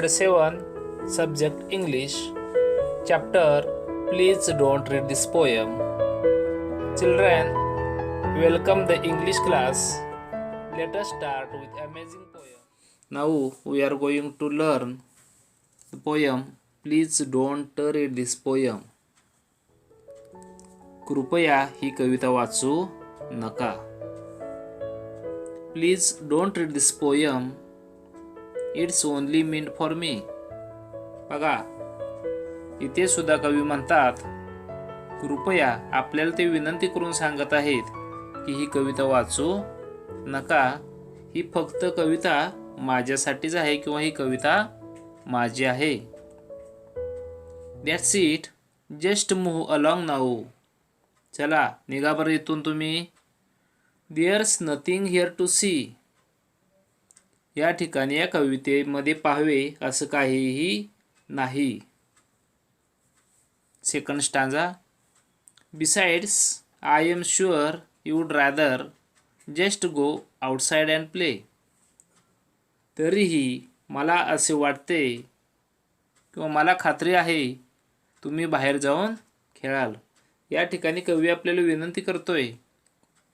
Standard 7, Subject English, Chapter Please Don't Read This Poem. Children, welcome the English class. Let us start with amazing poem. Now we are going to learn the poem Please Don't Read This Poem. कृपया ही कविता वाचू नका. Please don't read this poem. It's only meant for me. बघा, इथे सुद्धा कवी म्हणतात कृपया आपल्याला ते विनंती करून सांगत आहेत की ही कविता वाचू नका. ही फक्त कविता माझ्यासाठीच आहे किंवा ही कविता माझी आहे. That's it. Just move along now. चला निघा बरं इथून तुम्ही. There's nothing here to see. या ठिकाणी या कवितेमध्ये पाहावे असं काहीही नाही. Second stanza. Besides I am sure you would rather just go outside and play. तरीही मला असे वाटते किंवा मला खात्री आहे तुम्ही बाहेर जाऊन खेळाल. या ठिकाणी कवी आपल्याला विनंती करतोय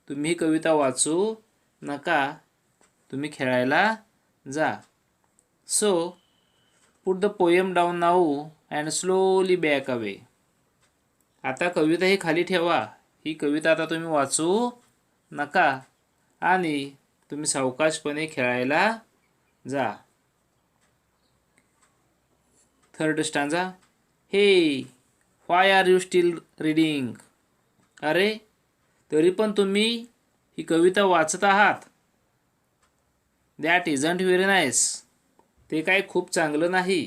तुम्ही ही कविता वाचू नका, तुम्ही खेळायला जा. So put the poem down now and slowly back away. आता कविता ही खाली ठेवा. ही कविता आता तुम्ही वाचू नका आणि तुम्ही सावकाशपणे खेळायला जा. Third stanza. हे व्हाय आर यू स्टील रीडिंग. अरे तरी पण तुम्ही ही कविता वाचत आहात. That isn't very nice. ते काय खूप चांगलं नाही.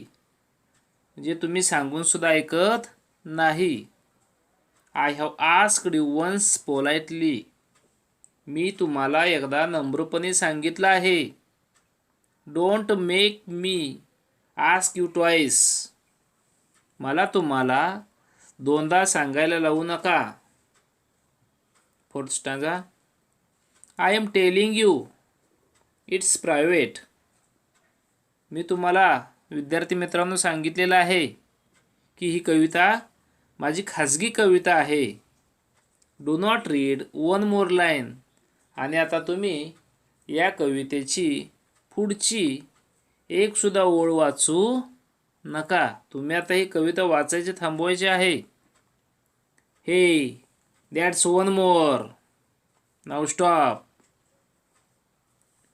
म्हणजे तुम्ही सांगून सुद्धा ऐकत नाही. I have asked you once politely. मी तुम्हाला एकदा नम्रपणे सांगितलं आहे. Don't make me ask you twice. मला तुम्हाला दोनदा सांगायला लावू नका. Fourth stanza. I am telling you it's private. मी तुम्हाला विद्यार्थी मित्रांनो सांगितलेलं आहे की ही कविता माझी खाजगी कविता आहे. Do not read one more line. आणि आता तुम्ही या कवितेची पुढची एक सुद्धा ओळ वाचू नका. तुम्ही आता ही कविता वाचायची थांबवायची आहे. हे that's one more. Now stop.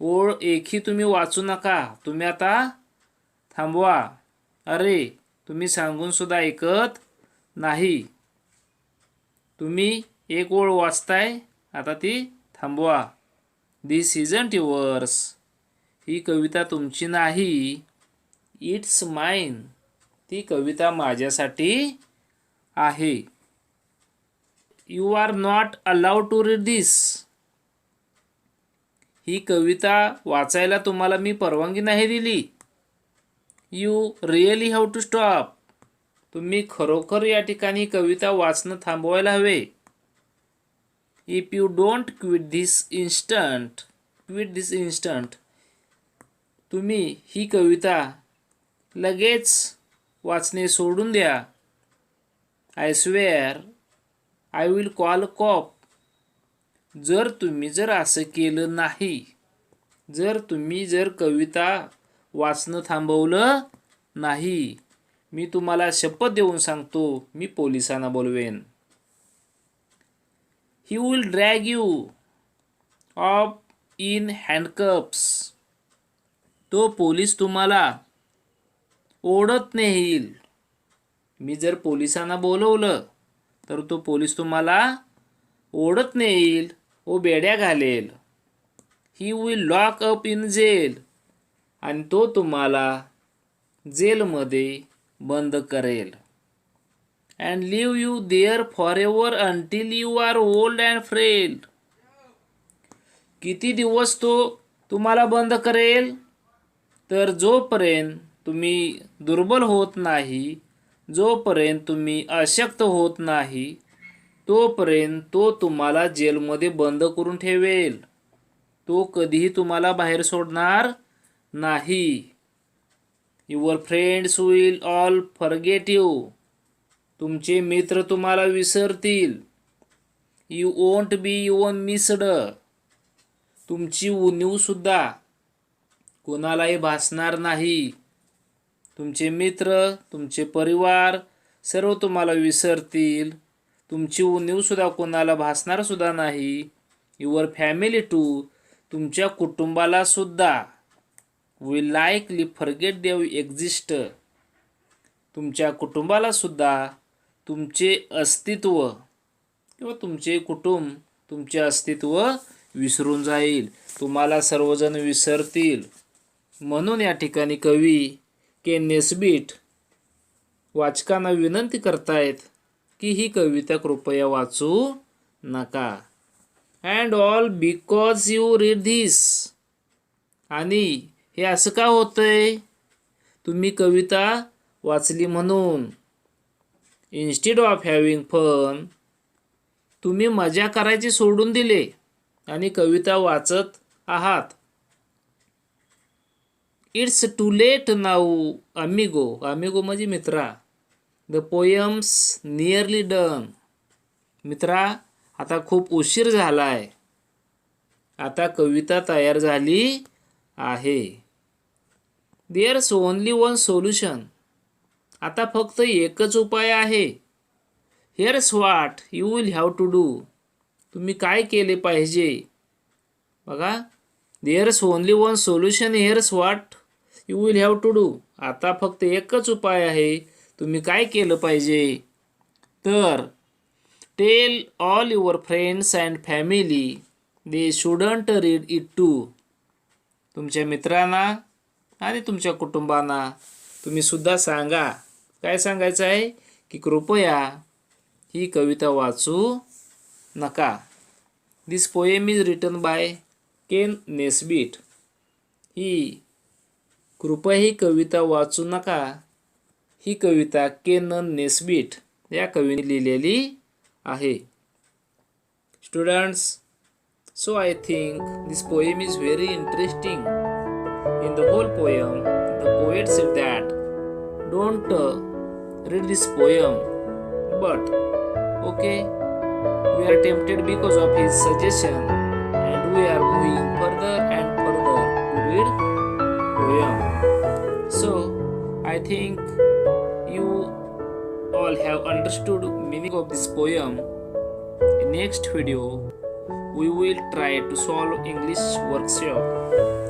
ओळ एकही तुम्ही वाचू नका. तुम्ही आता थांबवा. अरे तुम्ही सांगून सुद्धा ऐकत नाही. तुम्ही एक ओळ वाचताय, आता ती थांबवा. दिस इजंट युअर्स. ही कविता तुमची नाही. It's mine. ती कविता माझ्यासाठी आहे. You are not allowed to read this. ही कविता वाचायला तुम्हाला मी परवानगी नाही दिली. You really have to stop. तुम्ही खरोखर या ठिकाणी कविता वाचणं थांबवायला हवे. If you don't quit this instant. तुम्ही ही कविता लगेच वाचणे सोडून द्या. I swear I will call cop. तुम्ही जर असं केलं नाही, तुम्ही जर कविता वाचणं थांबवलं नाही, मी तुम्हाला शपथ देऊन सांगतो मी पोलिसांना बोलवेन. He will drag you off in handcuffs. तो पोलीस तुम्हाला ओढत नेईल. मी जर पोलिसांना बोलवलं तर तो पोलीस तुम्हाला ओढत नेईल व बेड्या घालेल. He will lock up in jail. आणि तो तुम्हाला जेलमध्ये बंद करेल. And leave you there forever until you are old and frail. किती दिवस तो तुम्हाला बंद करेल? तर जोपर्यंत तुम्ही दुर्बल होत नाही, जोपर्यंत तुम्ही अशक्त होत नाही, तोपर्यंत तो तुम्हाला जेलमध्ये बंद करून ठेवेल. तो कधीही तुम्हाला बाहेर सोडणार नाही. Your friends will all forget you. तुमचे मित्र तुम्हाला विसरतील. You won't be even missed. तुमची उणीवसुद्धा कोणालाही भासणार नाही. तुमचे मित्र, तुमचे परिवार सर्व तुम्हाला विसरतील. तुमची उणीवसुद्धा कोणाला भासणारसुद्धा नाही. Your family too. तुमच्या कुटुंबाला सुद्धा विल लाईकली फॉरगेट देव एक्झिस्ट. तुमच्या कुटुंबाला सुद्धा तुमचे अस्तित्व किंवा तुमचे कुटुंब तुमचे अस्तित्व विसरून जाईल. तुम्हाला सर्वजण विसरतील. म्हणून या ठिकाणी कवी के नेस्बिट वाचकांना विनंती करतायत की ही कविता कृपया वाचू नका. And all because you read this. आणि हे असं का होतंय? तुम्ही कविता वाचली म्हणून. Instead of having fun. तुम्ही मजा करायची सोडून दिले आणि कविता वाचत आहात. It's too late now amigo. Amigo म्हणजे मित्रा. The poem's nearly done. मित्रा, आता खूप उशीर झाला आहे. आता कविता तयार झाली आहे. There's only one solution. आता फक्त एकच उपाय आहे. Here's what you will have to do. तुम्ही काय केले पाहिजे? बघा, there's only one solution, here's what you will have to do. आता फक्त एकच उपाय आहे. तुम्ही काय केलं पाहिजे? तर tell all your friends and family they shouldn't read it too. तुमच्या मित्रांना आणि तुमच्या कुटुंबांना तुम्ही सुद्धा सांगा. काय सांगायचं आहे? की कृपया ही कविता वाचू नका. This poem is written by Ken Nesbitt. कृपया ही कविता वाचू नका. ही कविता केन नेस्बिट या कवीने लिहिलेली आहे. Students, so I think this poem is very interesting. In the whole poem, the poet said that don't read this poem, but okay, we are tempted because of his suggestion and we are moving further and further to read poem. So I think you all have understood meaning of this poem. In next video we will try to solve English workshop.